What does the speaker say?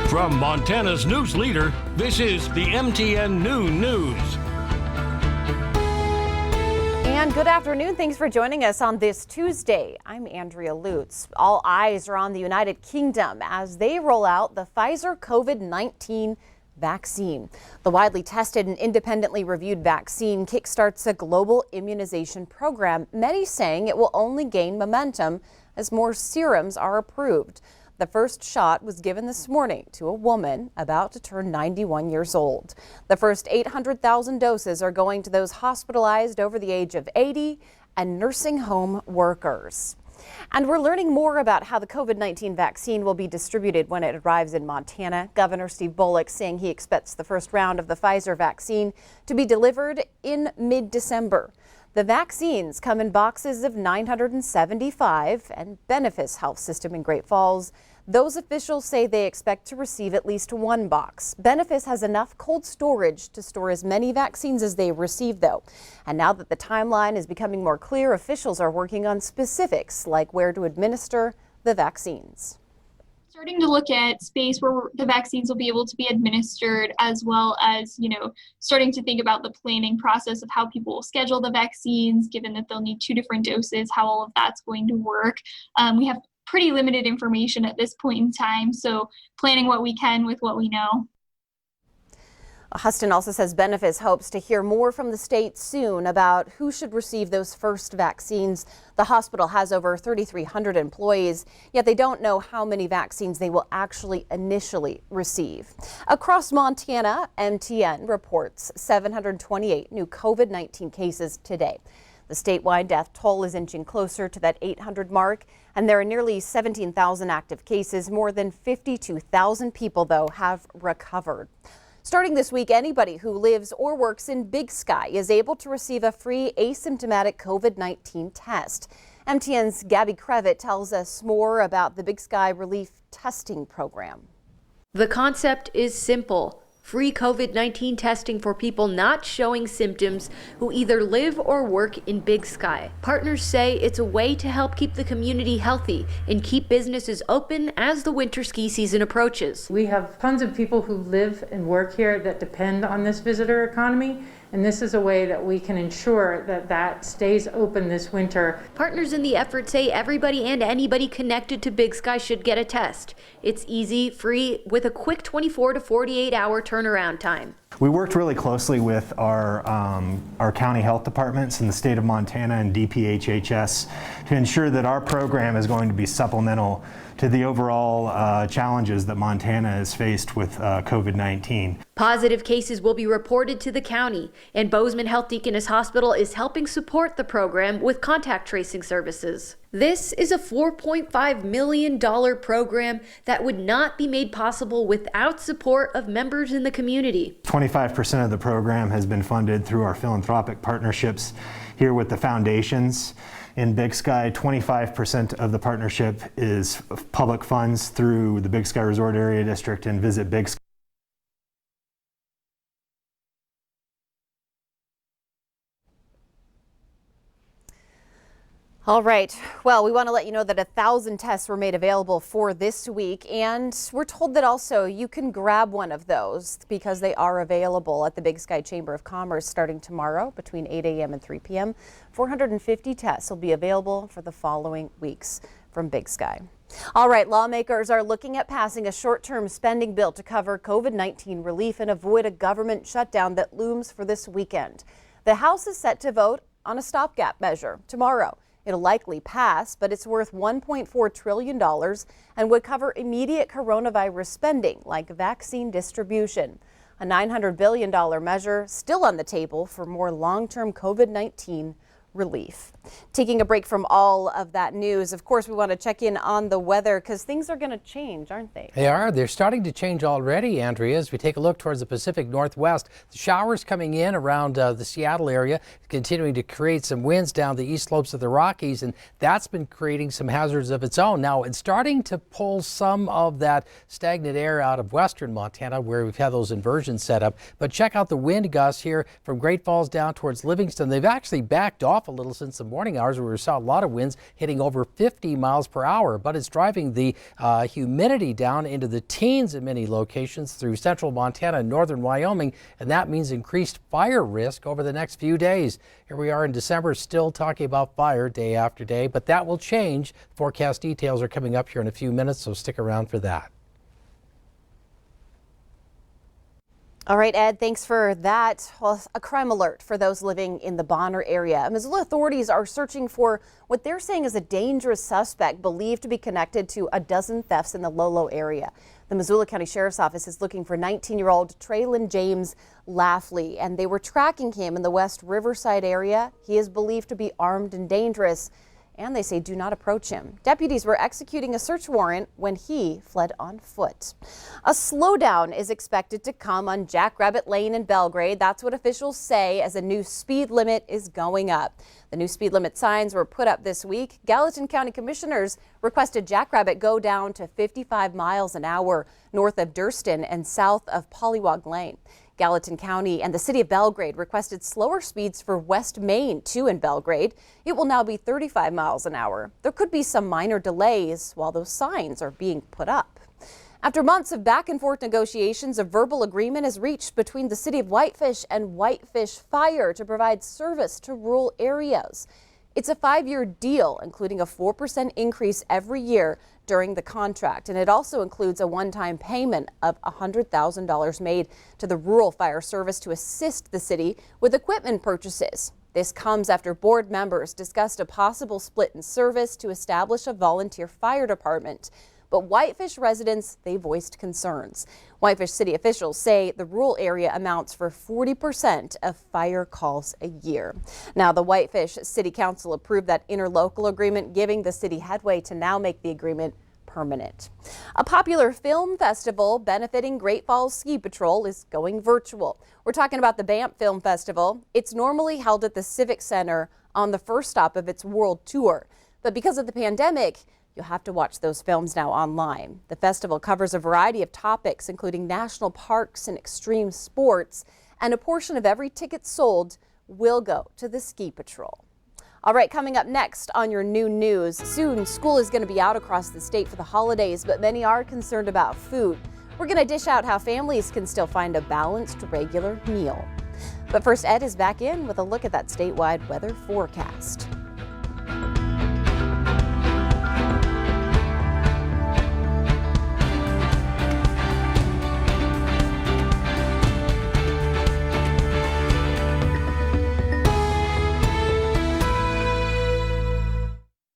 From Montana's news leader, this is the MTN Noon News. And good afternoon. Thanks for joining us on this Tuesday. I'm Andrea Lutz. All eyes are on the United Kingdom as they roll out the Pfizer COVID-19 vaccine. The widely tested and independently reviewed vaccine kickstarts a global immunization program, many saying it will only gain momentum as more serums are approved. The first shot was given this morning to a woman about to turn 91 years old. The first 800,000 doses are going to those hospitalized over the age of 80 and nursing home workers. And we're learning more about how the COVID-19 vaccine will be distributed when it arrives in Montana. Governor Steve Bullock saying he expects the first round of the Pfizer vaccine to be delivered in mid-December. The vaccines come in boxes of 975 and Benefice Health System in Great Falls. Those officials say they expect to receive at least one box. Benefice has enough cold storage to store as many vaccines as they receive, though. And now that the timeline is becoming more clear, officials are working on specifics like where to administer the vaccines. Starting to look at space where the vaccines will be able to be administered, as well as, starting to think about the planning process of how people will schedule the vaccines, given that they'll need 2 different doses, how all of that's going to work. We have pretty limited information at this point in time, so planning what we can with what we know. Huston also says Benefice hopes to hear more from the state soon about who should receive those first vaccines. The hospital has over 3,300 employees, yet they don't know how many vaccines they will actually initially receive. Across Montana, MTN reports 728 new COVID-19 cases today. The statewide death toll is inching closer to that 800 mark, and there are nearly 17,000 active cases. More than 52,000 people, though, have recovered. Starting this week, anybody who lives or works in Big Sky is able to receive a free asymptomatic COVID-19 test. MTN's Gabby Crevitt tells us more about the Big Sky Relief Testing Program. The concept is simple. Free COVID-19 testing for people not showing symptoms who either live or work in Big Sky. Partners say it's a way to help keep the community healthy and keep businesses open as the winter ski season approaches. We have tons of people who live and work here that depend on this visitor economy, and this is a way that we can ensure that that stays open this winter. Partners in the effort say everybody and anybody connected to Big Sky should get a test. It's easy, free, with a quick 24 to 48 hour turnaround time. We worked really closely with our county health departments in the state of Montana and DPHHS to ensure that our program is going to be supplemental to the overall challenges that Montana has faced with COVID-19. Positive cases will be reported to the county, and Bozeman Health Deaconess Hospital is helping support the program with contact tracing services. This is a $4.5 million program that would not be made possible without support of members in the community. 25% of the program has been funded through our philanthropic partnerships here with the foundations. In Big Sky, 25% of the partnership is public funds through the Big Sky Resort Area District and Visit Big Sky. All right. Well, we want to let you know that 1,000 tests were made available for this week, and we're told that also you can grab one of those because they are available at the Big Sky Chamber of Commerce starting tomorrow between 8 a.m. and 3 p.m. 450 tests will be available for the following weeks from Big Sky. All right. Lawmakers are looking at passing a short-term spending bill to cover COVID-19 relief and avoid a government shutdown that looms for this weekend. The House is set to vote on a stopgap measure tomorrow. It'll likely pass, but it's worth $1.4 trillion and would cover immediate coronavirus spending like vaccine distribution. A $900 billion measure still on the table for more long-term COVID-19 relief. Taking a break from all of that news, of course, we want to check in on the weather because things are going to change, aren't they? They are. They're starting to change already, Andrea. As we take a look towards the Pacific Northwest, the showers coming in around the Seattle area, continuing to create some winds down the east slopes of the Rockies, and that's been creating some hazards of its own. Now, it's starting to pull some of that stagnant air out of western Montana where we've had those inversions set up. But check out the wind gusts here from Great Falls down towards Livingston. They've actually backed off off a little since the morning hours where we saw a lot of winds hitting over 50 miles per hour, but it's driving the humidity down into the teens in many locations through central Montana and northern Wyoming, and that means increased fire risk over the next few days. Here we are in December, still talking about fire day after day, but that will change. Forecast details are coming up here in a few minutes, so stick around for that. All right, Ed, thanks for that. Well, a crime alert for those living in the Bonner area. Missoula authorities are searching for what they're saying is a dangerous suspect believed to be connected to a dozen thefts in the Lolo area. The Missoula County Sheriff's Office is looking for 19-year-old Traylon James Laughley, and they were tracking him in the West Riverside area. He is believed to be armed and dangerous, and they say do not approach him. Deputies were executing a search warrant when he fled on foot. A slowdown is expected to come on Jackrabbit Lane in Belgrade. That's what officials say as a new speed limit is going up. The new speed limit signs were put up this week. Gallatin County commissioners requested Jackrabbit go down to 55 miles an hour north of Durston and south of Pollywog Lane. Gallatin County and the city of Belgrade requested slower speeds for West Main too in Belgrade. It will now be 35 miles an hour. There could be some minor delays while those signs are being put up. After months of back and forth negotiations, a verbal agreement is reached between the city of Whitefish and Whitefish Fire to provide service to rural areas. It's a 5-year deal, including a 4% increase every year during the contract, and it also includes a one-time payment of $100,000 made to the Rural Fire Service to assist the city with equipment purchases. This comes after board members discussed a possible split in service to establish a volunteer fire department. But Whitefish residents, they voiced concerns. Whitefish city officials say the rural area amounts for 40% of fire calls a year. Now, the Whitefish City Council approved that interlocal agreement, giving the city headway to now make the agreement permanent. A popular film festival benefiting Great Falls Ski Patrol is going virtual. We're talking about the Banff Film Festival. It's normally held at the Civic Center on the first stop of its world tour. But because of the pandemic, you'll have to watch those films now online. The festival covers a variety of topics, including national parks and extreme sports, and a portion of every ticket sold will go to the Ski Patrol. All right, coming up next on your new news, soon school is going to be out across the state for the holidays, but many are concerned about food. We're going to dish out how families can still find a balanced, regular meal. But first, Ed is back in with a look at that statewide weather forecast.